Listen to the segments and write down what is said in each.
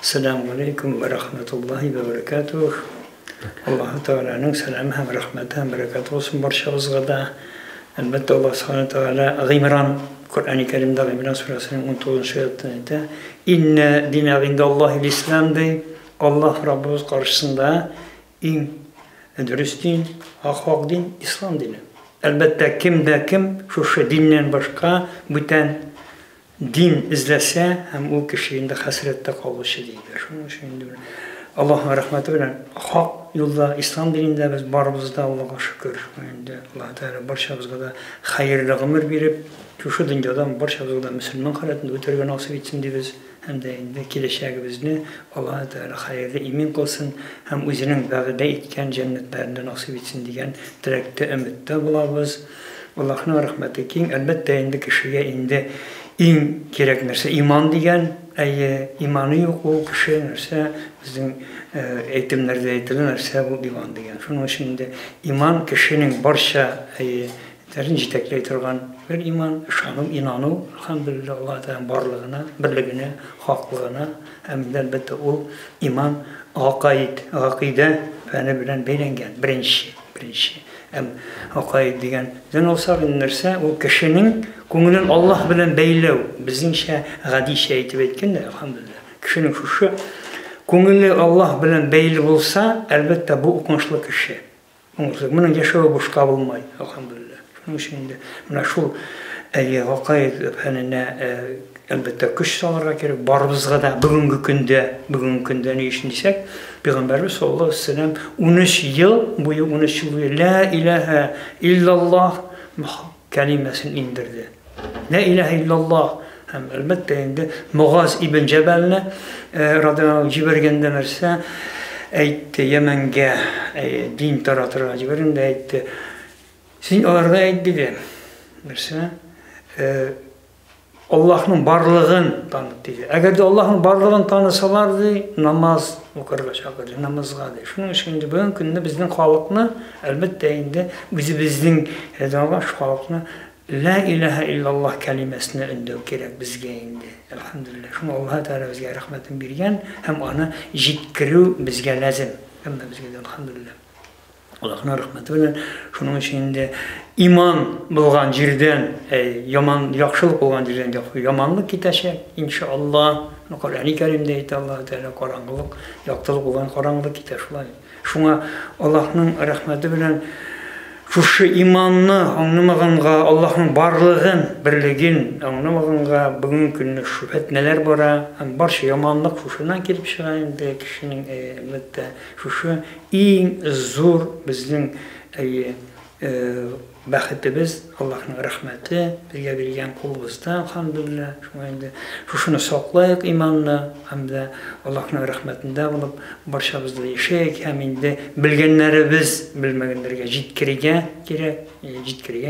Selamun Aleyküm ve Rahmetullahi ve Berekatuhu. Allah-u Teala'nın selamı hem rahmeti hem berekatı olsun barşamızga da. Elbette Allah subhanahu teala Gimran, Kur'an-ı Kerim'de Gimran suresinin 19. ayetinde İnne dine indallahil İslam dey. Allah Rabbimiz karşısında in dürüst din, hak din, İslam dini. Elbette kim şu dinden başka bütün din izlese hem o kişinin de hasrette kalışı değildir. Şimdi Allah'ın rahmetiyle hak yolda İslam dininde biz barımızda Allah'a şükür. Allah Teala barşamızga da hayırlı ömür verip şu dünyadan barşamızga da Müslüman hayatında ötürge nasip etsin diyoruz. Hem de kileşeğimizni Allah Teala hayırlı iman kılsın. Hem özünün bağda etken cennetlerinde nasip etsin diyen dilekte ümitte bulabız. Allah'ın rahmeti ki elbette indi kişiye indi en gerek nerse iman diyen, imanı yok o kişi nerse bizim eğitimlerde eğitilenirse bu iman diyen. Şunun şimdi iman kişinin barşa derinci tekleytirgen bir iman, şanım inanı, elhamdülillah Allah Teala'nın varlığına, birliğine, haklığına, hem de elbette o iman akide fene bilen beylenen birinci. Hem akaid diyen zan olsa bilinirse o kişinin konumun Allah bilen beylev bizim gadi şeytip etken de elhamdülillah. Kişinin şu konulu Allah bilen beyli olsa elbette bu okunuşlu kişi. Bunun yaşağı boş kabulmay elhamdülillah. Şunun şimdi buna şu akaid fenine elbette güç salarak gerek barımızga da bugünkü günde ne işin desek Peygamberimiz sallallahu aleyhi ve sellem 13 yıl boyu La ilahe illallah kelimesini indirdi. La ilahe illallah hem elbette indi Muğaz ibn Cebel'le radıyallahu cibergenden erse eytti Yemen'ge din taratıra ciberin de eytti sizin orada eytti de mesela Allah'ın varlığını tanıttı. Eğer de Allah'ın varlığını tanısalardı namaz okurlar şakırdı, namaz kaldı. Şunun için bugün günde bizden halkına elbette indi bizden şu halkına La ilahe illallah kelimesine öndü gerek bizge indi. Elhamdülillah. Şunu Allah Teala bizge rahmetin birgen hem ona jitkiriu bizge lazım. Hem de bizge de elhamdülillah. Allah'ın rahmeti bilen şunun içinde iman bulgan jirden, yaxşılık bulgan jirden yamanlık gitecek inşallah. Kur'an-ı Kerim'de ayet Allah Teala karanlık, yaxşılık bulgan karanlık gitecek. Şuna Allah'ın rahmeti bilen şu imanını anlamağınga, Allah'ın varlığın, birliğin anlamağınga bugün günde şüphet neler bara, barşı yamanlık şundan gelip çıkan kişinin elbette şu en zor bizim baxtimiz Allah'ın rahmeti bizge bilgen kulumuzda elhamdülillah. Şunu saklayık imanla hem de Allah'ın rahmetinde bulup barşamızda yaşayık hem de bilgenleri biz bilmegenlerge jitkirige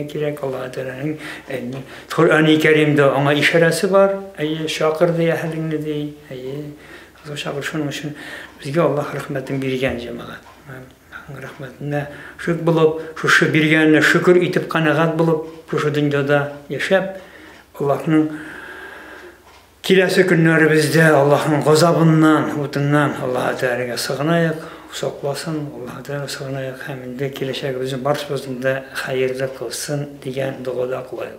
gerek Allah Teala'nın Kur'an-ı Kerim'de ona işaresi var. Şakır diye ehlini diye. Şakır şunun için bizge Allah rahmetin bilgen cemaat. Rahmetine şükür bulup, şu birgenine şükür itip kanagat bulup, şu dünyada yaşayıp, Allah'ın kilesi günleri bizde Allah'ın gazabından, utundan Allah'a Teala'ya sığınayak, saklasın, Allah'a Teala sığınayak, hem de kileşek bizim barışımızda hayırlı kılsın diyen duada kılayak.